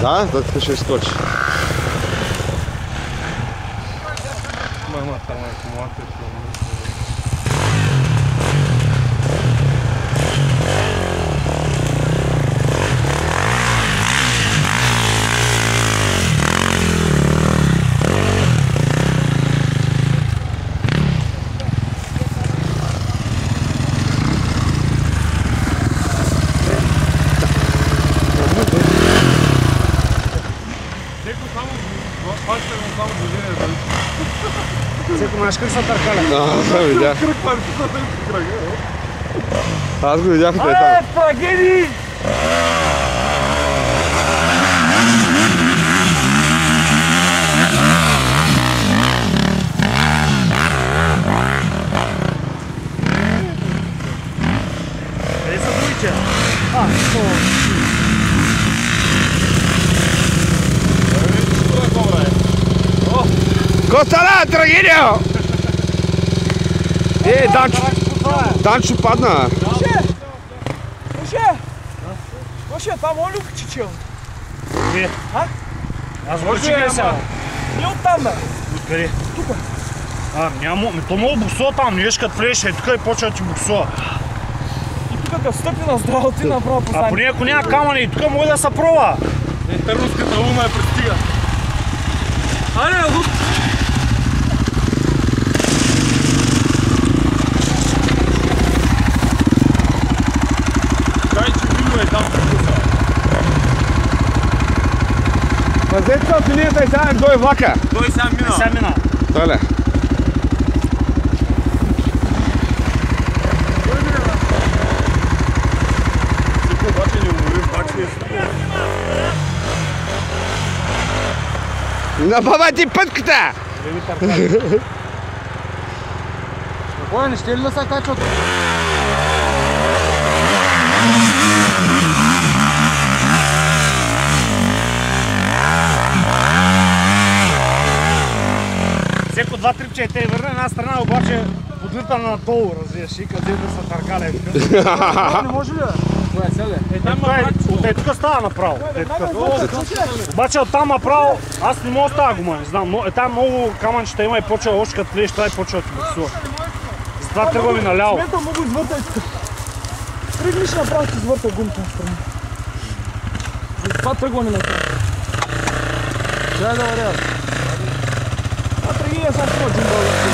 Да, да ще изскочи. Мама, там е акумулатор. Цеко, знаеш как са търкаля? Да, видях. Аз го видях да е там. Трагедии! Къде са другите? Костана, трагедия! Данчо падна. Слушай, там Олюк чичил. Где? А? Аз го чекай сега. Не оттам, бе. Откъде? Тука. Няма, то много буксува там, не еш като влезеш и тук и почва да ти буксува. И тук да стъпи на здраво, ти направо по А поне ако няма камъни и тук може да се пробва. Търновската луна е пристига. Аре, лук! Пазете от линията и сега дой влака. Той сам мина. Сега мина. Толе. Обаче не уморим, пак ще е супер. Набава ти пътката! Какво не ще ли да се качват? Всеко 2-3 че те върне една страна, обаче подвита надолу, разбираш, и къде да са търкаля. Не може ли? Кое е селе? От тук става направо. Обаче оттам направо, аз не мога да става гума, не знам, но там много камънчета има и почва още като влезеш, това и почва да ти буксува. Затова тръгваме наляво. Смета много извърта и тук. Тръгнеш направо ще извърта гумата на страна. Затова тръгваме направо. Трябва да варя. А тръгния сам това джимбал да си.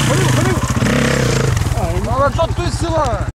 Хвали го! Абе, то той сила, бе!